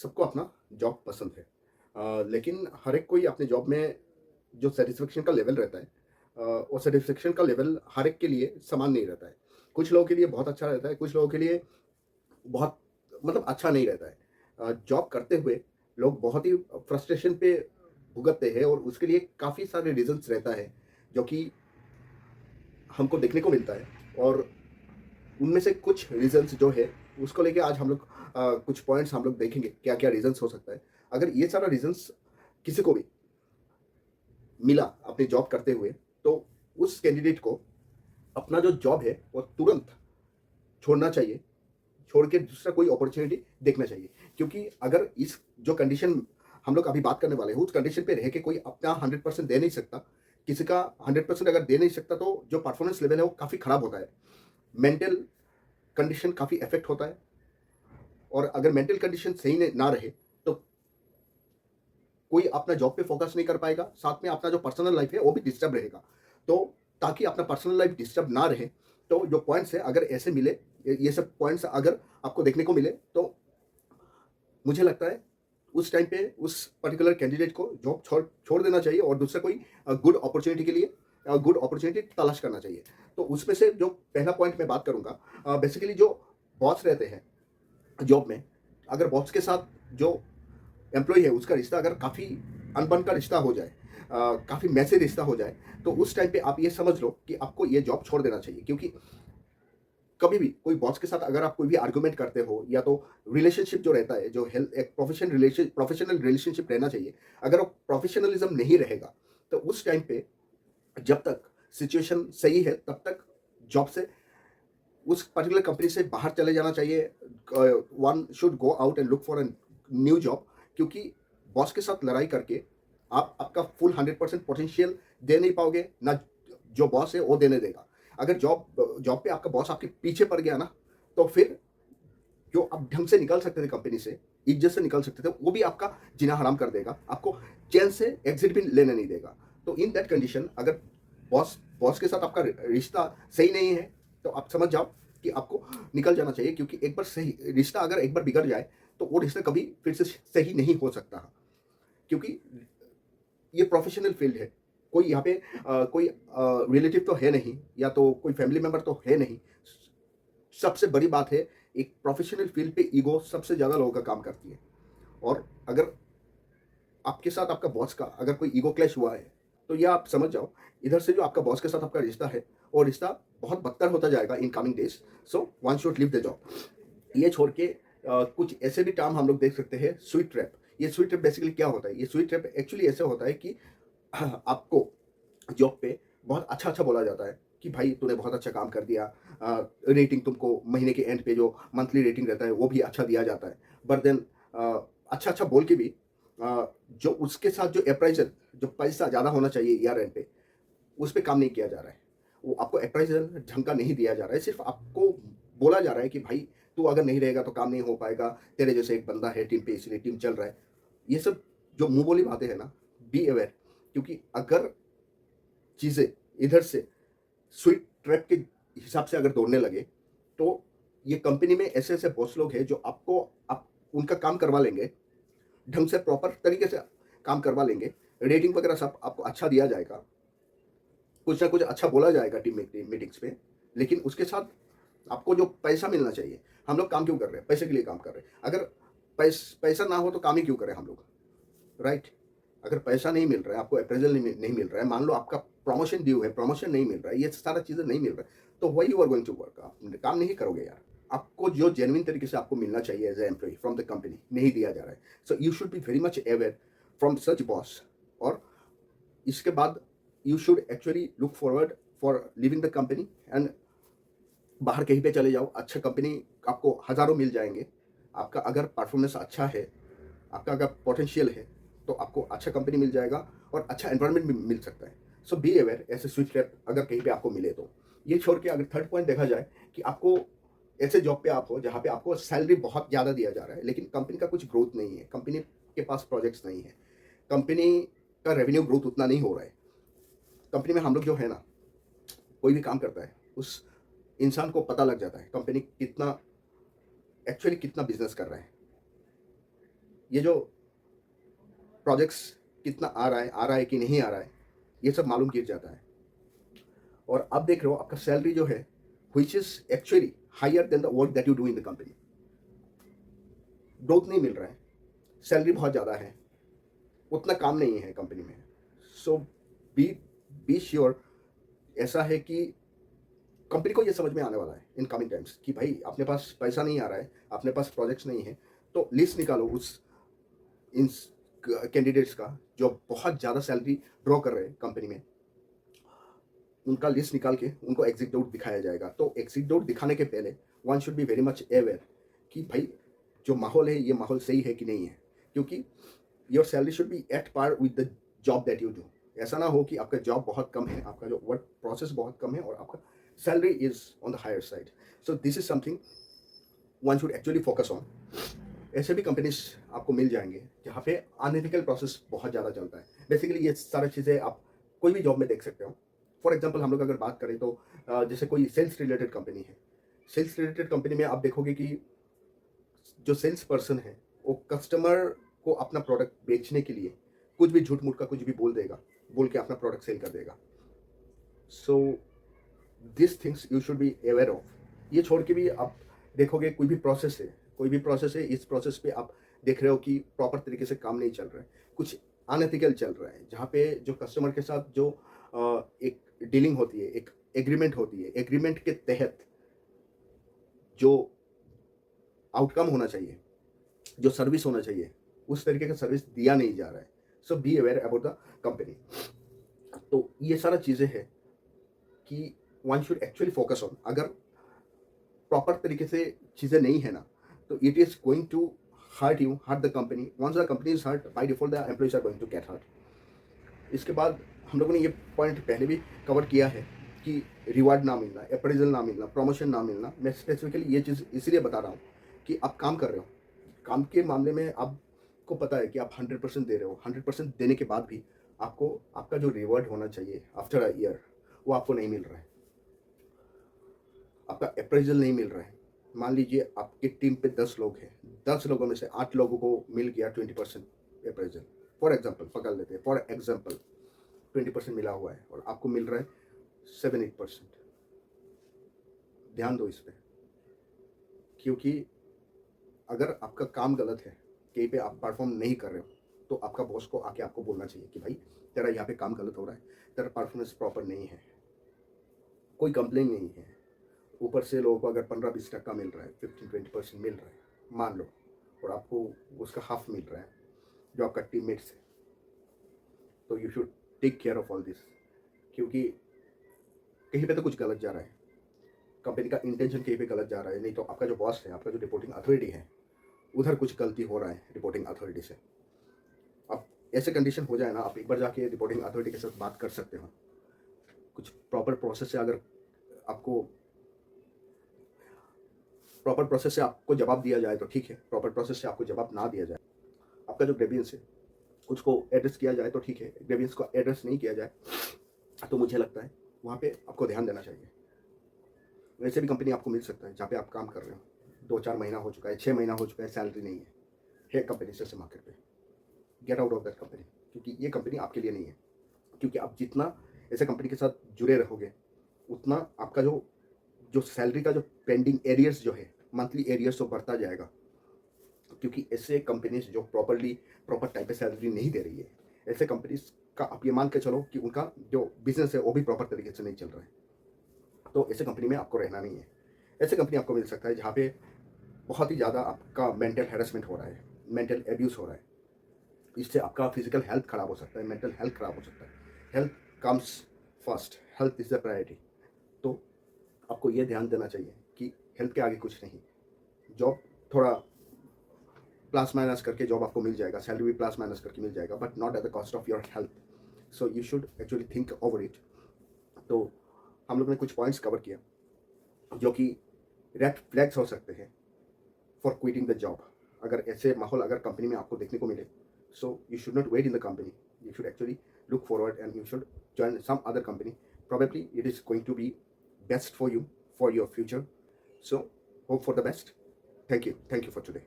सबको अपना जॉब पसंद है। लेकिन हर एक कोई अपने जॉब में जो सैटिस्फैक्शन का लेवल रहता है, वो सैटिस्फैक्शन का लेवल हर एक के लिए समान नहीं रहता है। कुछ लोगों के लिए बहुत अच्छा रहता है, कुछ लोगों के लिए बहुत मतलब अच्छा नहीं रहता है। जॉब करते हुए लोग बहुत ही फ्रस्ट्रेशन पे भुगतते हैं और उसके लिए काफ़ी सारे रीज़न्स रहता है, जो कि हमको देखने को मिलता है। और उनमें से कुछ रीज़न्स जो है, उसको लेके आज हम लोग कुछ पॉइंट्स हम लोग देखेंगे, क्या-क्या रीज़न्स हो सकता है। अगर ये सारा रीज़न्स किसी को भी मिला अपनी जॉब करते हुए, तो उस कैंडिडेट को अपना जो जॉब है, वो तुरंत छोड़ना चाहिए, छोड़ के दूसरा कोई अपॉर्च्युनिटी देखना चाहिए। क्योंकि अगर इस जो कंडीशन हम लोग अभी बात करने वाले हैं, उस कंडीशन पे रह के कोई अपना 100% दे नहीं सकता, किसी का 100% अगर दे नहीं सकता, तो जो परफॉर्मेंस लेवल है, वो काफ़ी खराब होता है। मेंटल कंडीशन काफ़ी इफ़ेक्ट होता है। और अगर मेंटल कंडीशन सही ना रहे, तो कोई अपना जॉब पे फोकस नहीं कर पाएगा, साथ में अपना जो पर्सनल लाइफ है वो भी डिस्टर्ब रहेगा। तो ताकि अपना पर्सनल लाइफ डिस्टर्ब ना रहे, तो जो पॉइंट्स है अगर ऐसे मिले, ये सब पॉइंट्स अगर आपको देखने को मिले, तो मुझे लगता है उस टाइम पे उस पर्टिकुलर कैंडिडेट को जॉब छोड़ छोड़ देना चाहिए और दूसरा कोई गुड अपॉर्च्युनिटी के लिए गुड अपॉर्च्युनिटी तलाश करना चाहिए। तो उसमें से जो पहला पॉइंट मैं बात करूँगा, बेसिकली जो बॉस रहते हैं जॉब में, अगर बॉस के साथ जो एम्प्लॉयी है उसका रिश्ता अगर काफ़ी अनबन का रिश्ता हो जाए, काफ़ी मैसी रिश्ता हो जाए, तो उस टाइम पे आप ये समझ लो कि आपको ये जॉब छोड़ देना चाहिए। क्योंकि कभी भी कोई बॉस के साथ अगर आप कोई भी आर्गुमेंट करते हो, या तो रिलेशनशिप जो रहता है, जो हेल्थ एक प्रोफेशनल रिलेशनशिप रहना चाहिए, अगर वो प्रोफेशनलिज्म नहीं रहेगा, तो उस टाइम पे जब तक सिचुएशन सही है, तब तक जॉब से उस पर्टिकुलर कंपनी से बाहर चले जाना चाहिए। One should go out and look for a new job. क्योंकि बॉस के साथ लड़ाई करके आप आपका फुल 100% पोटेंशियल दे नहीं पाओगे, ना जो बॉस है वो देने देगा। अगर जॉब जॉब पे आपका बॉस आपके पीछे पड़ गया ना, तो फिर जो आप ढंग से निकल सकते थे कंपनी से, इज्जत से निकल सकते थे, वो भी आपका जीना हराम कर देगा, आपको चैन से एग्जिट भी लेने नहीं देगा। तो इन दैट कंडीशन, अगर बॉस बॉस के साथ आपका रिश्ता सही नहीं है, तो आप समझ जाओ कि आपको निकल जाना चाहिए। क्योंकि एक बार सही रिश्ता अगर एक बार बिगड़ जाए, तो वो रिश्ता कभी फिर से सही नहीं हो सकता। क्योंकि ये प्रोफेशनल फील्ड है। कोई यहाँ पे कोई रिलेटिव तो है नहीं, या तो कोई फैमिली मेंबर तो है नहीं। सबसे बड़ी बात है, एक प्रोफेशनल फील्ड पे ईगो सबसे ज़्यादा लोगों का काम करती है। और अगर आपके साथ आपका बॉस का अगर कोई ईगो क्लैश हुआ है, तो ये आप समझ जाओ, इधर से जो आपका बॉस के साथ आपका रिश्ता है, वो रिश्ता बहुत बदतर होता जाएगा in coming days. So one should leave the job. ये छोड़ के कुछ ऐसे भी टर्म हम लोग देख सकते हैं, स्वीट ट्रैप। ये स्वीट ट्रैप बेसिकली क्या होता है? ये स्वीट ट्रैप एक्चुअली ऐसे होता है कि आपको जॉब पे बहुत अच्छा-अच्छा बोला जाता है कि भाई तूने बहुत अच्छा काम कर दिया। रेटिंग तुमको महीने के एंड पे जो मंथली रेटिंग रहता है, वो भी अच्छा दिया जाता है। बट देन अच्छा-अच्छा बोल के भी जो उसके साथ जो अप्राइज़ल, जो पैसा ज़्यादा होना चाहिए ईयर एंड पे, उस पे काम नहीं किया जा रहा है। वो आपको अप्राइज़ल ढंग का नहीं दिया जा रहा है, सिर्फ़ आपको बोला जा रहा है कि भाई तू अगर नहीं रहेगा तो काम नहीं हो पाएगा, तेरे जैसे एक बंदा है टीम पे, इसलिए टीम चल रहा है। ये सब जो मुँह बोली बातें हैं ना, बी अवेयर। क्योंकि अगर चीज़ें इधर से स्वीट ट्रैप के हिसाब से अगर दौड़ने लगे, तो ये कंपनी में ऐसे-ऐसे बॉस लोग हैं जो आपको आप उनका काम करवा लेंगे, ढंग से प्रॉपर तरीके से काम करवा लेंगे, रेटिंग वगैरह सब आपको अच्छा दिया जाएगा, कुछ ना कुछ अच्छा बोला जाएगा टीम मीटिंग्स में, लेकिन उसके साथ आपको जो पैसा मिलना चाहिए, हम लोग काम क्यों कर रहे हैं? पैसे के लिए काम कर रहे हैं। अगर पैसा ना हो तो काम ही क्यों करें हम लोग? राइट? अगर पैसा नहीं मिल रहा है, आपको अप्रेज़ल नहीं मिल रहा है, मान लो आपका प्रमोशन ड्यू है, प्रमोशन नहीं मिल रहा है, ये सारा चीज़ें नहीं मिल रहा है, तो why you are going to work? आप काम नहीं करोगे यार। आपको जो जेन्युइन तरीके से आपको मिलना चाहिए as a employee from the company, नहीं दिया जा रहा है। सो you should be very much aware from such boss. और इसके बाद you should actually look forward for leaving the company and बाहर कहीं पे चले जाओ, अच्छा कंपनी आपको हज़ारों मिल जाएँगे। आपका अगर परफ़ॉर्मेंस अच्छा है, आपका अगर पोटेंशियल है, तो आपको अच्छा कंपनी मिल जाएगा और अच्छा एनवायरनमेंट भी मिल सकता है। सो बी अवेयर ऐसे स्विच ट्रैप अगर कहीं पे आपको मिले तो। ये छोड़ के अगर थर्ड पॉइंट देखा जाए कि आपको ऐसे जॉब पे आप हो जहाँ पे आपको सैलरी बहुत ज़्यादा दिया जा रहा है, लेकिन कंपनी का कुछ ग्रोथ नहीं है, कंपनी के पास प्रोजेक्ट्स नहीं है, कंपनी का रेवेन्यू ग्रोथ उतना नहीं हो रहा है। कंपनी में हम लोग जो है ना, कोई भी काम करता है, उस इंसान को पता लग जाता है कंपनी कितना एक्चुअली कितना बिज़नेस कर रहा है। ये जो प्रोजेक्ट्स कितना आ रहा है कि नहीं आ रहा है, ये सब मालूम गिर जाता है। और आप देख रहे हो आपका सैलरी जो है which is actually higher than the work that you do in the company. Growth नहीं मिल रहा है, सैलरी बहुत ज़्यादा है, उतना काम नहीं है कंपनी में। सो बी बी श्योर, ऐसा है कि कंपनी को ये समझ में आने वाला है इन कमिंग टाइम्स कि भाई अपने पास पैसा नहीं आ रहा है, अपने पास प्रोजेक्ट्स नहीं है, तो लिस्ट निकालो उस इन कैंडिडेट्स का जो बहुत ज़्यादा सैलरी ड्रॉ कर रहे हैं कंपनी में। उनका लिस्ट निकाल के उनको एग्जिट आउट दिखाया जाएगा। तो एग्जिट आउट दिखाने के पहले one should be very much aware कि भाई जो माहौल है ये माहौल सही है कि नहीं है, क्योंकि your salary should be at par with the job that you do. ऐसा ना हो कि आपका जॉब बहुत कम है, आपका जो वर्क प्रोसेस बहुत कम है और आपका salary is on the higher side. So this is something one should actually focus on. ऐसे भी कंपनीज आपको मिल जाएंगे जहाँ पे अनएथिकल प्रोसेस बहुत ज़्यादा चलता है। बेसिकली ये सारी चीज़ें आप कोई भी जॉब में देख सकते हो। फॉर एग्जांपल हम लोग अगर बात करें तो जैसे कोई सेल्स रिलेटेड कंपनी है, सेल्स रिलेटेड कंपनी में आप देखोगे कि जो सेल्स पर्सन है वो कस्टमर को अपना प्रोडक्ट बेचने के लिए कुछ भी झूठ मूठ का कुछ भी बोल देगा, बोल के अपना प्रोडक्ट सेल कर देगा। So this things you should be aware of. ये छोड़ के भी आप देखोगे कोई भी प्रोसेस है, इस प्रोसेस पे आप देख रहे हो कि प्रॉपर तरीके से काम नहीं चल रहा है, कुछ अनएथिकल चल रहा है, जहाँ पे जो कस्टमर के साथ जो एक डीलिंग होती है, एक एग्रीमेंट होती है, एग्रीमेंट के तहत जो आउटकम होना चाहिए, जो सर्विस होना चाहिए, उस तरीके का सर्विस दिया नहीं जा रहा है। So be aware about the company. तो ये सारा चीज़ें हैं कि one should actually focus on. अगर प्रॉपर तरीके से चीज़ें नहीं है ना, तो it is going to hurt the company. Once the company is hurt, by default the employees are going to get hurt. इसके बाद हम लोगों ने ये पॉइंट पहले भी कवर किया है कि रिवार्ड ना मिलना, अप्रेजल ना मिलना, प्रमोशन ना मिलना। मैं स्पेसिफिकली ये चीज़ इसलिए बता रहा हूँ कि आप काम कर रहे हो, काम के मामले में आपको पता है कि आप 100% दे रहे हो, 100% देने के बाद भी आपको आपका जो रिवॉर्ड होना चाहिए आफ्टर अ ईयर, वो आपको नहीं मिल रहा है, आपका अप्रेजल नहीं मिल रहा है। मान लीजिए आपकी टीम पे 10 लोग हैं, 10 लोगों में से 8 लोगों को मिल गया 20% अप्रेजल। फॉर एग्जाम्पल पकड़ लेते हैं, फॉर एग्जाम्पल 20% मिला हुआ है और आपको मिल रहा है 7-8%। ध्यान दो इस पे, क्योंकि अगर आपका काम गलत है, कहीं पे आप परफॉर्म नहीं कर रहे हो, तो आपका बॉस को आके आपको बोलना चाहिए कि भाई तेरा यहाँ पे काम गलत हो रहा है, तेरा परफॉर्मेंस प्रॉपर नहीं है, कोई कंप्लेन नहीं है। ऊपर से लोगों को अगर 15-20% मिल रहा है, 15-20% मिल रहा है मान लो, और आपको उसका हाफ मिल रहा है जो आपका टीममेट्स है, तो you should take care of all this. क्योंकि कहीं पे तो कुछ गलत जा रहा है, कंपनी का इंटेंशन कहीं पे गलत जा रहा है, नहीं तो आपका जो बॉस है, आपका जो रिपोर्टिंग अथॉरिटी है, उधर कुछ गलती हो रहा है रिपोर्टिंग अथॉरिटी से। अब ऐसे कंडीशन हो जाए ना, आप एक बार जाके रिपोर्टिंग अथॉरिटी के साथ बात कर सकते हो। कुछ प्रॉपर प्रोसेस से अगर आपको प्रॉपर प्रोसेस से आपको जवाब दिया जाए तो ठीक है, प्रॉपर प्रोसेस से आपको जवाब ना दिया जाए, आपका जो ग्रेवियंस है उसको एड्रेस किया जाए तो ठीक है, ग्रेवियंस को एड्रेस नहीं किया जाए तो मुझे लगता है वहाँ पे आपको ध्यान देना चाहिए। वैसे भी कंपनी आपको मिल सकता है जहाँ पे आप काम कर रहे हो, 2-4 महीना हो चुका है, 6 महीना हो चुका है, सैलरी नहीं है कंपनी से मार्केट पे। Get out of that company, क्योंकि ये कंपनी आपके लिए नहीं है। क्योंकि आप जितना ऐसे कंपनी के साथ जुड़े रहोगे, उतना आपका जो जो सैलरी का जो पेंडिंग एरियर्स जो है, मंथली एरियर्स तो बढ़ता जाएगा। क्योंकि ऐसे कंपनीज जो प्रॉपर टाइम पे सैलरी नहीं दे रही है, ऐसे कंपनीज का आप ये मान के चलो कि उनका जो बिजनेस है वो भी प्रॉपर तरीके से नहीं चल रहा है। तो ऐसे कंपनी में आपको रहना नहीं है। ऐसे कंपनी आपको मिल सकता है जहाँ पे बहुत ही ज़्यादा आपका मेंटल हैरेसमेंट हो रहा है, मेंटल एब्यूज़ हो रहा है। इससे आपका फिजिकल हेल्थ खराब हो सकता है, मेंटल हेल्थ खराब हो सकता है। Health comes first, health is the priority. तो आपको ये ध्यान देना चाहिए कि हेल्थ के आगे कुछ नहीं। जॉब थोड़ा प्लस माइनस करके जॉब आपको मिल जाएगा, सैलरी भी प्लस माइनस करके मिल जाएगा, but not at the cost of your health. So you should actually think over it. तो हम लोग ने कुछ पॉइंट्स कवर किया जो कि रेड फ्लैग्स हो सकते हैं फॉर क्विटिंग द जॉब। अगर ऐसे माहौल अगर कंपनी में आपको देखने को मिले, so you should not wait in the company, you should actually look forward and you should join some other company. Probably it is going to be best for you, for your future. So hope for the best. Thank you for today.